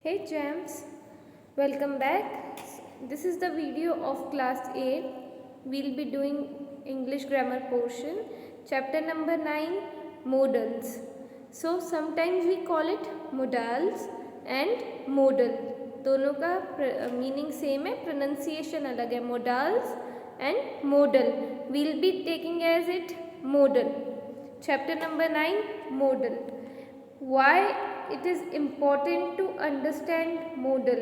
Hey James, welcome back. This is the video of class 8. We'll be doing English grammar portion, chapter number 9, modals. So sometimes we call it modals and modal. दोनों का meaning same है, pronunciation अलग है. modals and modal. We'll be taking as it modal. Chapter number 9, modal. Why it is important to understand modal?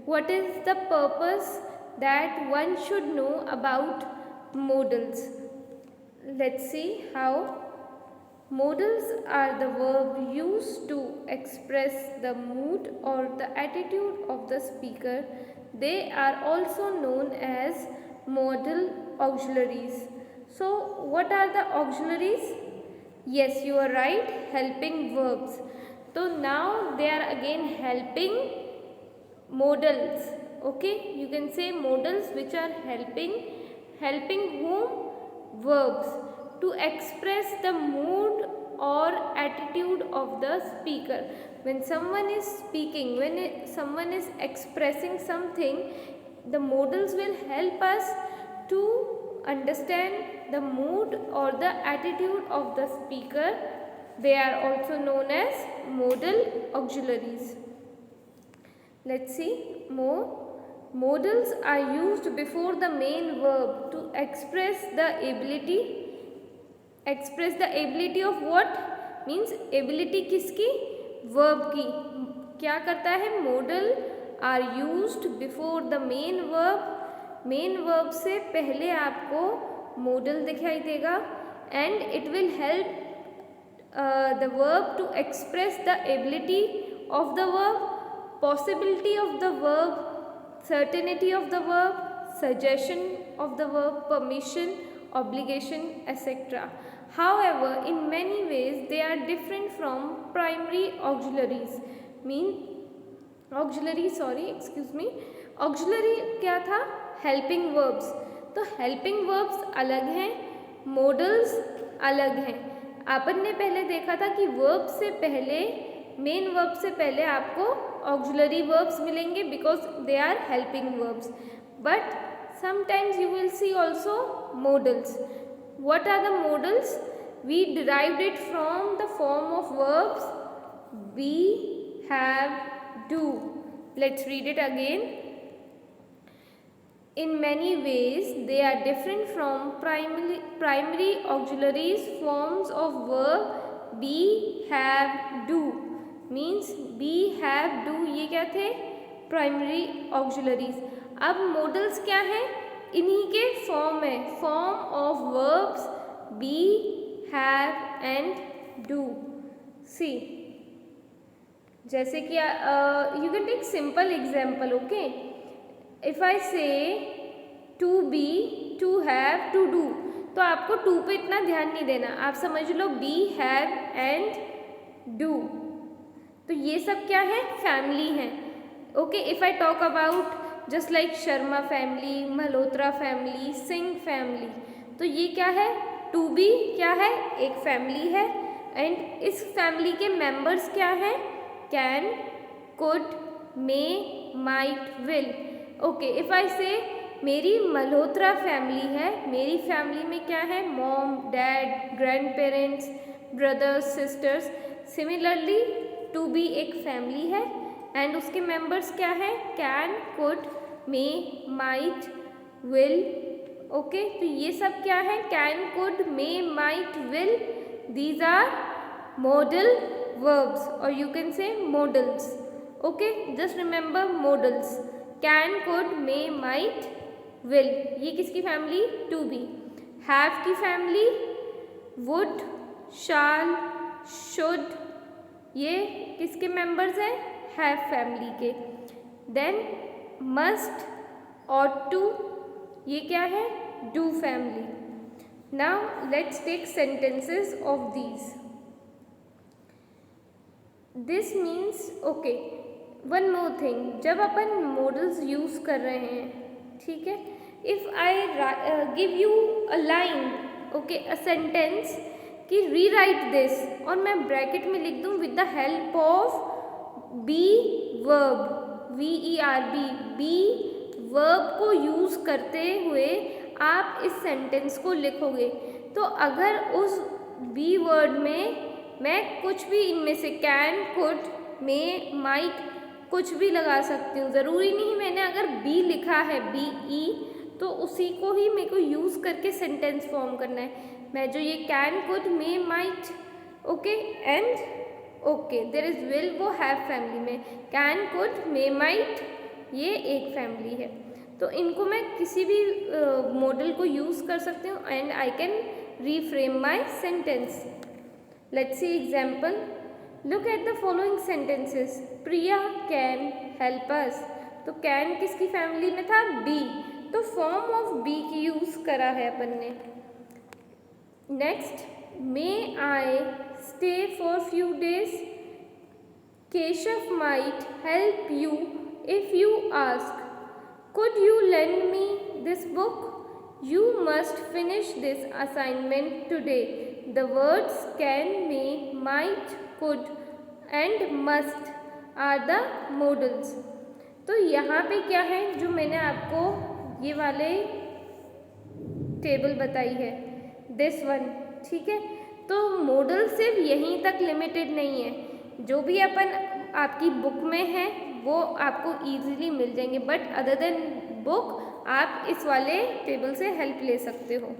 What is the purpose that one should know about modals? Let's see how. Modals are the verb used to express the mood or the attitude of the speaker. They are also known as modal auxiliaries. So what are the auxiliaries? Yes, you are right, helping verbs. So now they are again helping modals. Okay, you can say modals which are helping whom? Verbs to express the mood or attitude of the speaker. When someone is speaking, when someone is expressing something, the modals will help us to understand the mood or the attitude of the speaker. They are also known as modal auxiliaries. Let's see more. Modals are used before the main verb to express the ability of what? Means ability किसकी? Verb की. क्या करता है? Modal are used before the main verb. Main verb से पहले आपको modal दिखाई देगा and it will help the verb to express the ability of the verb, possibility of the verb, certainty of the verb, suggestion of the verb, permission, obligation, etc. However, in many ways they are different from primary auxiliaries. Auxiliary क्या था? Helping verbs. तो helping verbs अलग हैं, models अलग हैं. अपन ने पहले देखा था कि वर्ब से पहले, मेन वर्ब से पहले आपको ऑक्सिलरी वर्ब्स मिलेंगे because they are helping verbs. But sometimes you will see also modals. What are the modals? We derived it from the form of verbs be, have, do. Let's read it again. In many ways, they are different from primary auxiliaries forms of verb be, have, do. Means be, have, do ये क्या थे? Primary auxiliaries. अब modals क्या हैं? इन्हीं के form है. Form of verbs be, have and do. See. जैसे कि you can take simple example, okay? If I say to be, to have, to do, तो आपको to पे इतना ध्यान नहीं देना. आप समझ लो be, have and do. तो ये सब क्या है? फैमिली है. Okay, if I talk about just like Sharma family, Malhotra family, Singh family, तो ये क्या है? टू बी क्या है? एक फैमिली है. एंड इस फैमिली के मेंबर्स क्या है? Can, could, may, might, will. Okay, if I से मेरी मल्होत्रा फैमिली है, मेरी फैमिली में क्या है? Mom, dad, grandparents, brothers, sisters. Similarly to be एक फैमिली है एंड उसके मेंबर्स क्या है? Can, could, may, might, will. Okay, तो ये सब क्या है? Can, could, may, might, will. These are modal verbs और you can say modals. Okay, just remember modals. Can, could, may, might, will. ये किसकी फैमिली? To be. हैव की family would, shall, should. ये किसके मेंबर्स हैं? Have family के. Then must, ought to, ये क्या है? Do family. Now let's take sentences of these. This means okay, one more thing. जब अपन मॉडल्स यूज कर रहे हैं, ठीक है, if I give you a line, okay, a sentence कि रीराइट दिस, और मैं ब्रैकेट में लिख दूं with the help of be, verb, be verb को यूज़ करते हुए आप इस सेंटेंस को लिखोगे। तो अगर उस बी वर्ड में मैं कुछ भी इनमें से कैन, कुड, मे, माइट कुछ भी लगा सकती हूँ, ज़रूरी नहीं मैंने अगर बी लिखा है BE तो उसी को ही मेरे को यूज़ करके सेंटेंस फॉर्म करना है। मैं जो ये can, could, may, might, okay and okay there is will, वो हैव फैमिली में कैन, कुड, मे, माइट ये एक फैमिली है। तो इनको मैं किसी भी मॉडल को यूज़ कर सकती हूँ and I can reframe my sentence. Let's see example. Look at the following sentences. Priya can help us. तो कैन किसकी फैमिली में था? बी, तो फॉर्म ऑफ बी की यूज़ करा है अपन ने। Next, may I stay for few days. Keshav might help you if you ask. Could you lend me this book? You must finish this assignment today. The words can, may, might, could and must are the modals. तो यहाँ पे क्या है जो मैंने आपको ये वाले टेबल बताई है, दिस वन, ठीक है। तो मॉडल सिर्फ यहीं तक लिमिटेड नहीं है, जो भी अपन आपकी बुक में है वो आपको इजीली मिल जाएंगे, बट अदर देन बुक आप इस वाले टेबल से हेल्प ले सकते हो।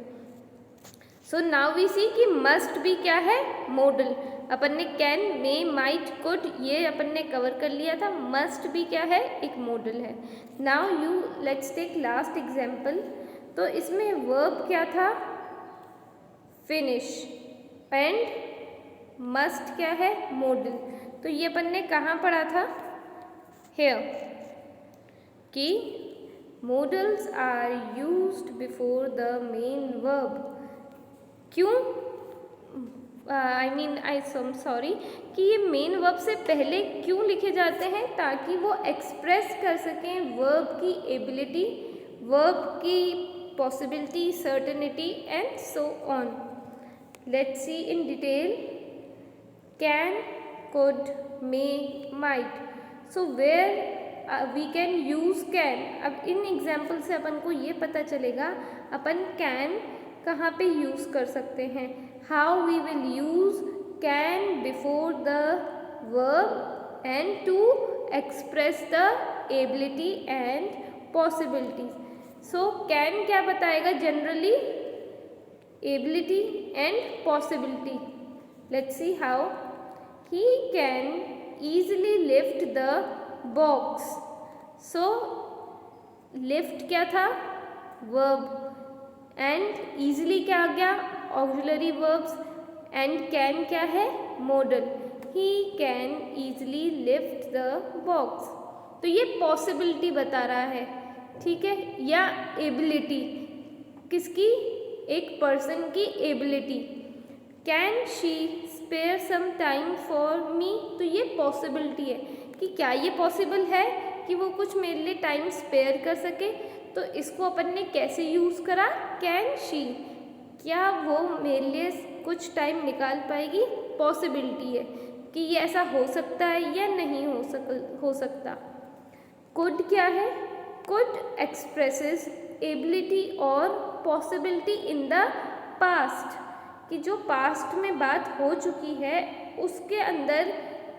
सो नाउ वी सी कि मस्ट भी क्या है? मॉडल। अपन ने कैन, मे, माइट, कुड ये अपन ने कवर कर लिया था। मस्ट भी क्या है? एक मॉडल है। Now you let's take last example. तो इसमें वर्ब क्या था? फिनिश एंड मस्ट क्या है? मॉडल। तो ये अपन ने कहाँ पढ़ा था? हेयर कि modals are used before the main verb। क्यों? सॉरी कि ये मेन वर्ब से पहले क्यों लिखे जाते हैं? ताकि वो एक्सप्रेस कर सकें वर्ब की एबिलिटी, वर्ब की possibility, certainty and so on. Let's see in detail. Can, could, may, might. So where we can use can. अब इन एग्जाम्पल से अपन को ये पता चलेगा अपन कैन कहाँ पे यूज़ कर सकते हैं। How we will use can before the verb and to express the ability and possibilities. So can क्या बताएगा? Generally ability and possibility. Let's see how. He can easily lift the box. So lift क्या था? Verb and easily क्या आ गया? Auxiliary verbs and can क्या है? Model. He can easily lift the box. तो ये पॉसिबिलिटी बता रहा है, ठीक है, या एबिलिटी किसकी? एक पर्सन की ability. Can she spare some time for me. तो ये पॉसिबिलिटी है कि क्या ये पॉसिबल है कि वो कुछ मेरे लिए टाइम स्पेयर कर सके। तो इसको अपन ने कैसे यूज़ करा? कैन शी, क्या वो मेरे लिए कुछ टाइम निकाल पाएगी? पॉसिबिलिटी है कि ये ऐसा हो सकता है या नहीं हो सकता। कुड क्या है? कुड एक्सप्रेसेस एबिलिटी और पॉसिबिलिटी इन द पास्ट, कि जो पास्ट में बात हो चुकी है उसके अंदर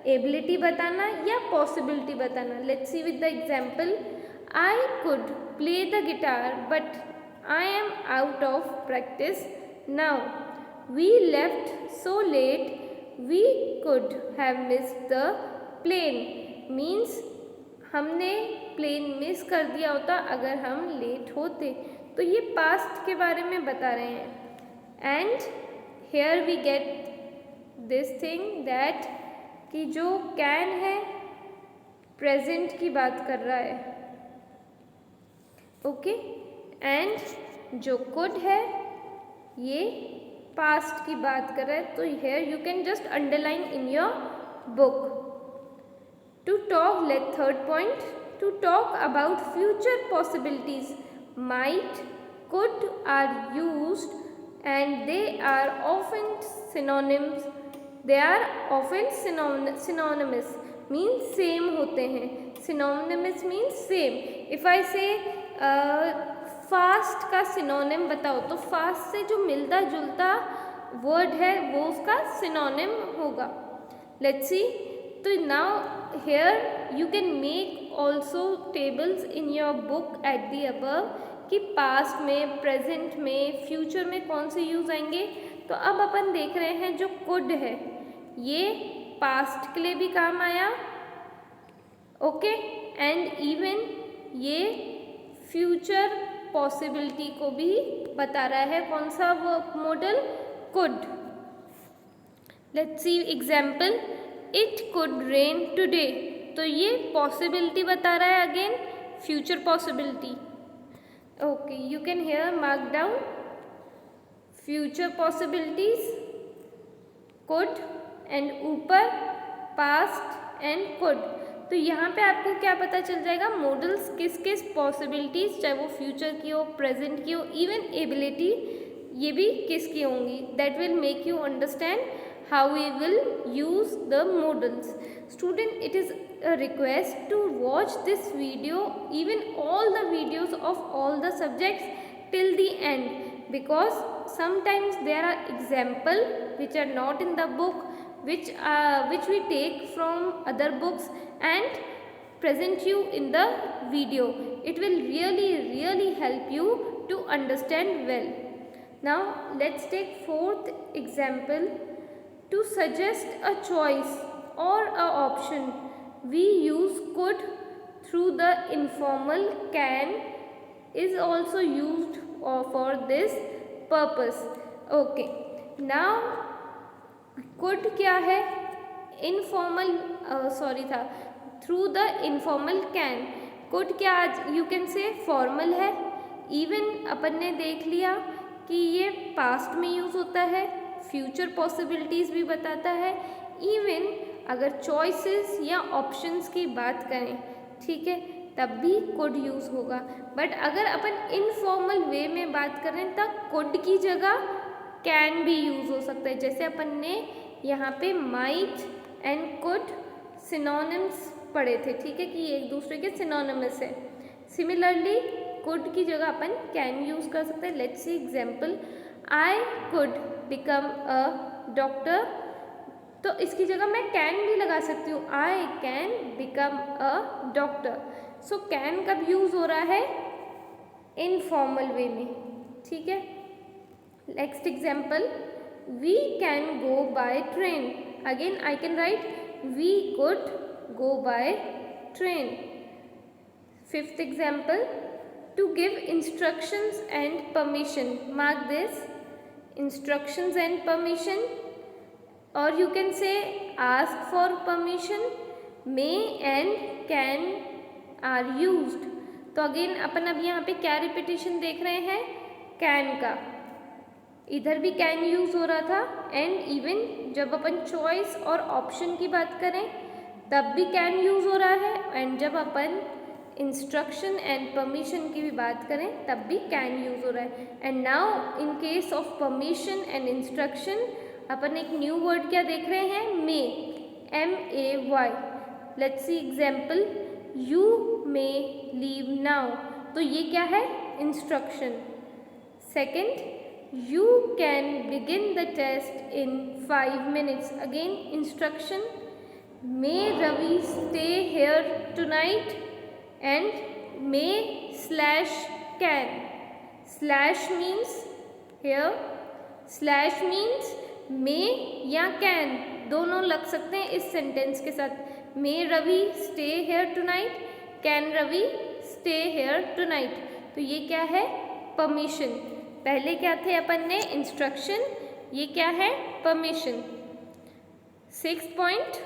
एबिलिटी बताना या पॉसिबिलिटी बताना। Let's see with the example. I could play the guitar but I am out of practice now. We left so late we could have missed the plane. Means हमने प्लेन मिस कर दिया होता अगर हम late होते। तो ये past के बारे में बता रहे हैं। And here we get this thing that कि जो कैन है प्रेजेंट की बात कर रहा है, ओके, एंड जो कुड है ये पास्ट की बात कर रहा है। तो here you can just underline in your book. To talk, let third point, to talk about future possibilities, might, could are used and they are often synonymous means same होते हैं. Synonymous means same. If I say fast का synonym बताओ तो fast से जो मिलता जुलता word है वो उसका सिनोनिम होगा. Let's see. तो now here you can make also tables in your book at the above कि पास्ट में, प्रेजेंट में, फ्यूचर में कौन से यूज आएंगे. तो अब अपन देख रहे हैं जो कुड है ये पास्ट के लिए भी काम आया. ओके. एंड इवन ये फ्यूचर पॉसिबिलिटी को भी बता रहा है. कौन सा वो model? Could. Let's see example. It could rain today. तो ये पॉसिबिलिटी बता रहा है, again future possibility. Okay, you can hear mark down future possibilities could and ऊपर पास्ट एंड कुड. तो यहाँ पे आपको क्या पता चल जाएगा, मॉडल्स किस किस पॉसिबिलिटीज, चाहे वो फ्यूचर की हो, प्रेजेंट की हो, इवन एबिलिटी ये भी किसकी होंगी. That will make you understand how we will use the models. Student, it is a request to watch this video, even all the videos of all the subjects till the end, because sometimes there are example which are not in the book, which we take from other books and present you in the video. It will really help you to understand well. Now let's take fourth example. To suggest a choice or a option, we use could. Through the informal can is also used for this purpose. Okay. Now could क्या है? Informal through the informal can. could क्या you can say formal है. Even अपन ने देख लिया कि ये past में यूज होता है, फ्यूचर पॉसिबिलिटीज़ भी बताता है. इवन अगर चॉइसेस या ऑप्शंस की बात करें, ठीक है, तब भी कुड यूज़ होगा. बट अगर अपन इनफॉर्मल वे में बात करें तब कुड की जगह कैन भी यूज़ हो सकता है. जैसे अपन ने यहाँ पे माइट एंड कुड सिनोनिम्स पढ़े थे, ठीक है, कि ये एक दूसरे के सिनोनिमस है. सिमिलरली कुड की जगह अपन कैन यूज़ कर सकते हैं. Let's see example. I could become a doctor. तो इसकी जगह मैं कैन भी लगा सकती हूँ. I can become a doctor. So can कब यूज हो रहा है? इनफॉर्मल वे में. ठीक है. Next example. We can go by train. Again I can write we could go by train. Fifth example. To give instructions and permission. Mark this. Instructions and permission, or you can say ask for permission. May and can are used. तो again अपन अब यहाँ पे क्या repetition देख रहे हैं? Can का. इधर भी कैन यूज हो रहा था. एंड इवन जब अपन चॉइस और ऑप्शन की बात करें तब भी कैन यूज हो रहा है. एंड जब अपन इंस्ट्रक्शन एंड परमिशन की भी बात करें तब भी कैन यूज हो रहा है. And now in case of permission and instruction अपन एक न्यू वर्ड क्या देख रहे हैं? May. MAY. Let's see example. You may leave now. तो ये क्या है? Instruction. Second. You can begin the test in 5 minutes. Again instruction. May Ravi stay here tonight. And may/can. Slash means here. Slash means may या can दोनों लग सकते हैं इस सेंटेंस के साथ. May Ravi stay here tonight. Can Ravi stay here tonight. तो ये क्या है? परमिशन. पहले क्या थे अपन ने? इंस्ट्रक्शन. ये क्या है? Permission. 6th point.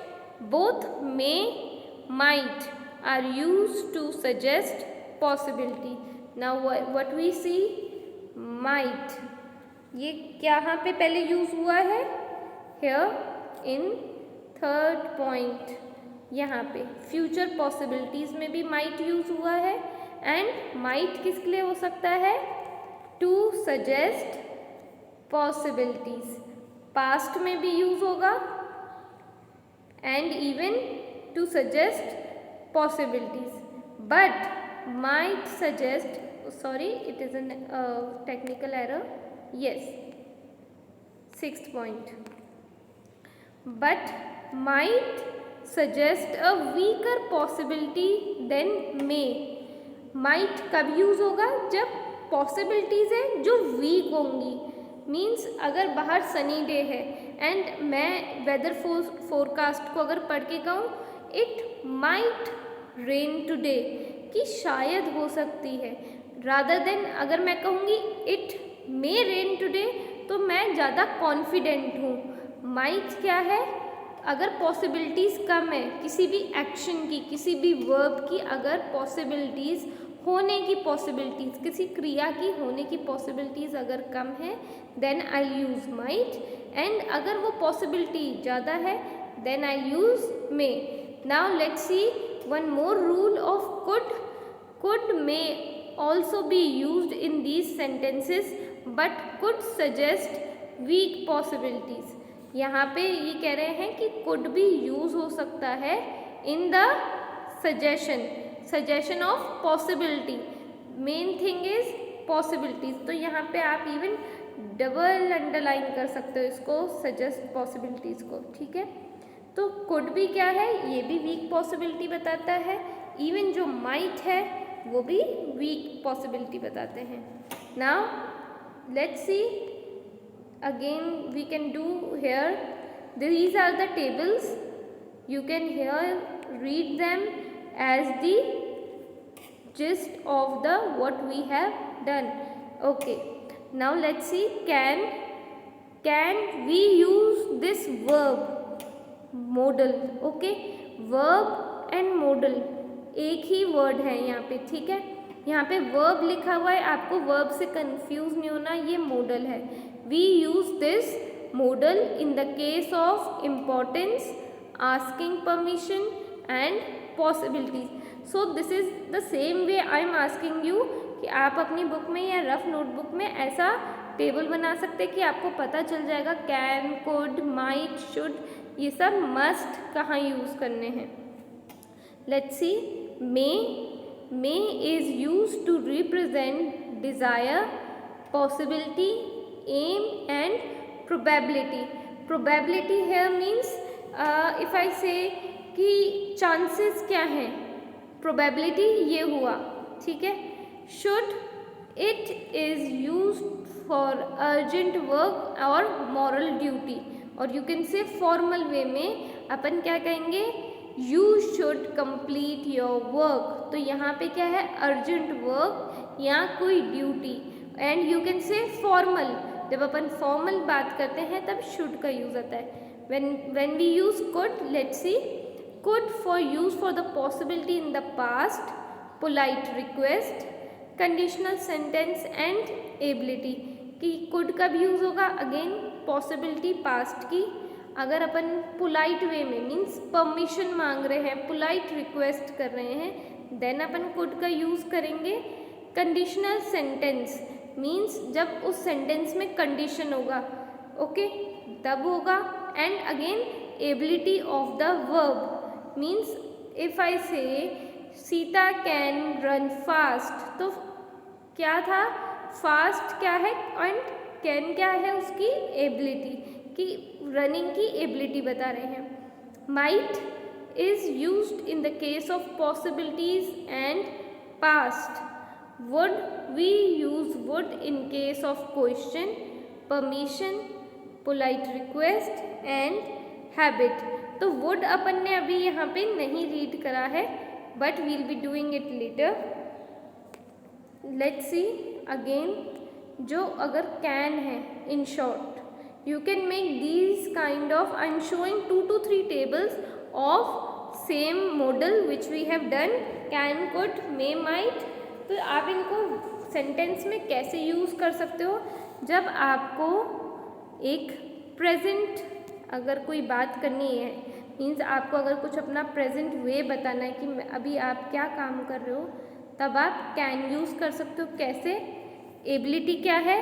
Both may, might are used to suggest possibility. Now what we see? Might. ये यहाँ पे पहले यूज हुआ है. Here in 3rd point. यहाँ पे फ्यूचर पॉसिबिलिटीज में भी might यूज हुआ है. एंड might किसके लिए हो सकता है? To suggest possibilities. पास्ट में भी यूज होगा. And even to suggest possibilities. But might suggest, sorry, it is a technical error. Yes, 6th point. But might suggest a weaker possibility than may. might कब use होगा? जब possibilities है जो week होंगी. Means अगर बाहर sunny day है and मैं वेदर फोरकास्ट को अगर पढ़ के कहूँ इट माइट रेन टुडे, कि शायद हो सकती है, रादर देन अगर मैं कहूँगी इट मे रेन टुडे तो मैं ज़्यादा कॉन्फिडेंट हूँ. माइट क्या है? अगर पॉसिबिलिटीज़ कम है किसी भी एक्शन की, किसी भी वर्ब की, अगर पॉसिबिलिटीज़ होने की पॉसिबिलिटीज़, किसी क्रिया की होने की पॉसिबिलिटीज़ अगर कम है then I use might. And अगर वो पॉसिबिलिटी ज़्यादा है then I use may. Now let's see one more rule of could. Could may also be used in these sentences but could suggest weak possibilities. यहाँ पे ये कह रहे हैं कि कुड भी यूज हो सकता है in the suggestion of possibility. Main thing is possibilities. तो यहाँ पे आप इवन डबल अंडरलाइन कर सकते हो इसको, सजेस्ट पॉसिबिलिटीज को. ठीक है, तो कुड भी क्या है? ये भी वीक पॉसिबिलिटी बताता है. इवन जो माइट है वो भी वीक पॉसिबिलिटी बताते हैं. Now let's C again we can do here. These are the tables. You can here read them as the gist of the what we have done. Okay, now let's see. Can we use this verb modal? Okay, verb and modal एक ही word है यहाँ पे. ठीक है, यहाँ पे verb लिखा हुआ है, आपको वर्ब से कंफ्यूज नहीं होना, ये मॉडल है. We use this modal in the case of importance, asking permission and possibilities. So this is the same way I am asking you कि आप अपनी बुक में या रफ नोटबुक में ऐसा टेबल बना सकते हैं कि आपको पता चल जाएगा कैन, कुड, माइट, शुड, ये सब मस्ट कहाँ यूज़ करने हैं. Let's see. May is used to represent desire, possibility, aim and probability. Probability here means if I say कि chances क्या हैं, probability ये हुआ. ठीक है. should, it is used for urgent work और moral duty. और you can say formal way में अपन क्या कहेंगे, you should complete your work. तो यहाँ पे क्या है, urgent work या कोई duty. and you can say formal. जब अपन फॉर्मल बात करते हैं तब शुड का यूज आता है. when we use could, let's see. could for use for the possibility in the past, polite request, conditional sentence and ability. कि could कब यूज होगा? अगेन पॉसिबिलिटी पास्ट की. अगर अपन पोलाइट वे में मीन्स परमिशन मांग रहे हैं, पोलाइट रिक्वेस्ट कर रहे हैं, देन अपन could का यूज करेंगे. कंडीशनल सेंटेंस मीन्स जब उस सेंटेंस में कंडीशन होगा, ओके, तब होगा. And again ability of the verb means if I से सीता कैन रन फास्ट, तो क्या था, फास्ट क्या है एंड कैन क्या है, उसकी एबिलिटी, कि रनिंग की एबिलिटी बता रहे हैं. Might is used in the case of possibilities and past. would, we use would in case of question, permission, polite request and habit. तो would अपन ने अभी यहाँ पे नहीं रीड करा है but we'll be doing it later. Let's see again. जो अगर can है, in short you can make these kind of, I'm showing 2 to 3 tables of same model which we have done, can, could, may, might. तो आप इनको sentence में कैसे use कर सकते हो? जब आपको एक प्रेजेंट अगर कोई बात करनी है, मीन्स आपको अगर कुछ अपना प्रेजेंट वे बताना है कि अभी आप क्या काम कर रहे हो, तब आप कैन यूज़ कर सकते हो. कैसे? एबिलिटी क्या है,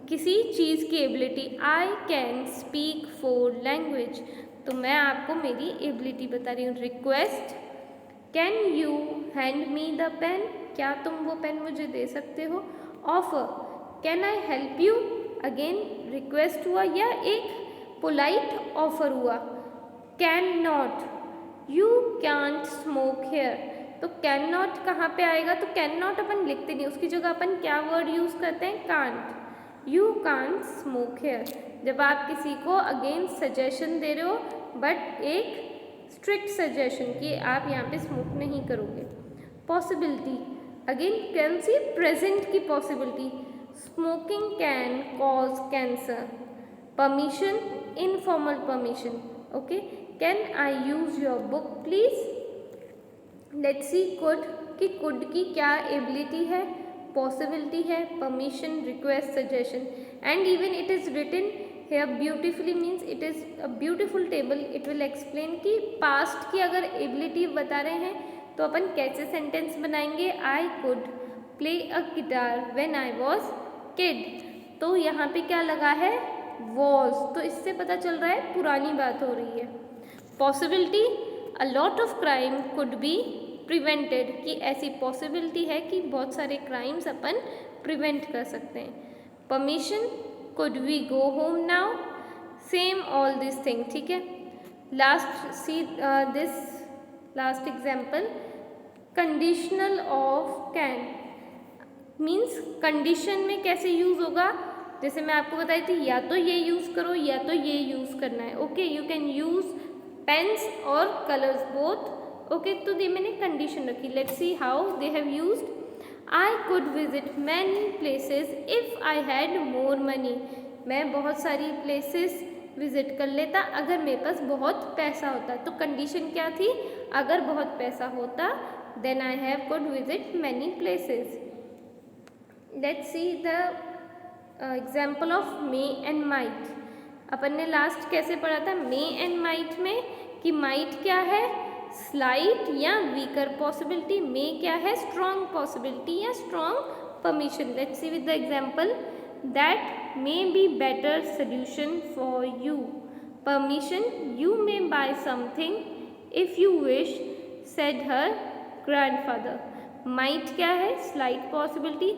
किसी चीज़ की ability. I can speak 4 language, तो मैं आपको मेरी एबिलिटी बता रही हूँ। Request, can you hand me the pen, क्या तुम वो पेन मुझे दे सकते हो। Offer, can I help you, again request हुआ या एक पोलाइट ऑफर हुआ। Can not, you can't smoke here, तो कैन नॉट कहाँ पे आएगा, तो कैन नॉट अपन लिखते नहीं, उसकी जगह अपन क्या वर्ड यूज़ करते हैं, can't. You can't smoke here, जब आप किसी को अगेन सजेशन दे रहे हो बट एक स्ट्रिक्ट सजेशन कि आप यहाँ पे स्मोक नहीं करोगे। Possibility, again can see present की possibility, smoking can cause cancer. Permission, informal permission, okay. Can I use your book please. Let's see could, कि कुड की क्या एबिलिटी है, पॉसिबिलिटी है, permission, request, suggestion. And even it is written here beautifully means it is a beautiful table, it will explain कि past की अगर ability बता रहे हैं तो अपन कैसे सेंटेंस बनाएंगे। I could play a guitar when I was kid, तो यहाँ पे क्या लगा है, was, तो इससे पता चल रहा है पुरानी बात हो रही है। Possibility, a lot of crime could be prevented, कि ऐसी पॉसिबिलिटी है कि बहुत सारे क्राइम्स अपन प्रिवेंट कर सकते हैं। Permission, could we go home now, same all these thing, ठीक है। Last see this last example, conditional of can means condition में कैसे यूज़ होगा, जैसे मैं आपको बताई थी या तो ये यूज़ करो या तो ये यूज़ करना है, okay. You can use pens और कलर्स बोथ, ओके। तो ये मैंने कंडीशन रखी। Let's see how they have used. I could visit many places if I had more money, मैं बहुत सारी places विजिट कर लेता अगर मेरे पास बहुत पैसा होता। तो कंडीशन क्या थी, अगर बहुत पैसा होता then I have could visit many places. Let's see the example of may and might. अपन ने लास्ट कैसे पढ़ा था, may and might में, कि might क्या है, स्लाइट या वीकर पॉसिबिलिटी, में क्या है, स्ट्रॉन्ग पॉसिबिलिटी या strong permission. Let's see with the example, that may be better solution for you. Permission, you may buy something if you wish, said her grandfather. Might क्या है, slight possibility,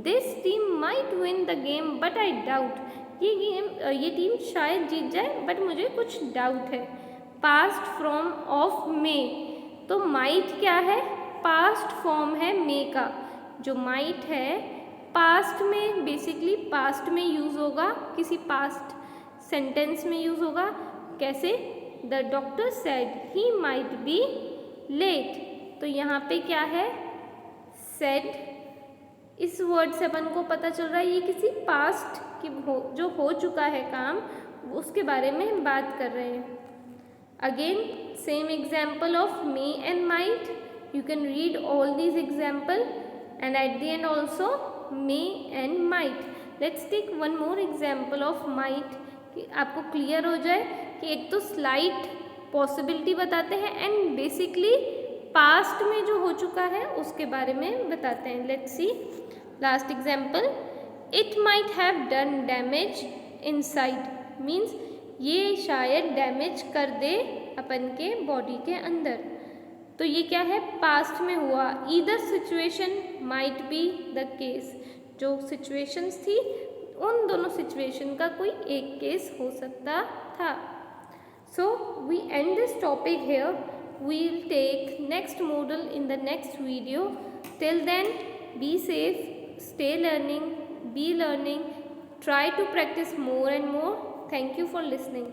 this team might win the game but I doubt, ये team शायद जीत जाए but मुझे कुछ doubt है। Past form of May, तो माइट क्या है, पास्ट फॉर्म है मे का। जो माइट है पास्ट में, बेसिकली पास्ट में यूज़ होगा, किसी पास्ट सेंटेंस में यूज़ होगा। कैसे, the doctor said he might be late, तो यहाँ पे क्या है, सेड। इस वर्ड से अपन को पता चल रहा है ये किसी पास्ट की जो हो चुका है काम, उसके बारे में बात कर रहे हैं। Again, same example of may and might. You can read all these example and at the end also may and might. Let's take one more example of might कि आपको क्लियर हो जाए कि एक तो स्लाइट पॉसिबिलिटी बताते हैं and basically past में जो हो चुका है उसके बारे में बताते हैं। Let's C last example, it might have done damage inside, means ये शायद डैमेज कर दे अपन के बॉडी के अंदर। तो ये क्या है, पास्ट में हुआ। Either situation might be the case, जो सिचुएशंस थी उन दोनों सिचुएशन का कोई एक केस हो सकता था। So we end this topic here, we will take next modal in the next video. Till then be safe, stay learning, be learning, try to practice more and more. Thank you for listening.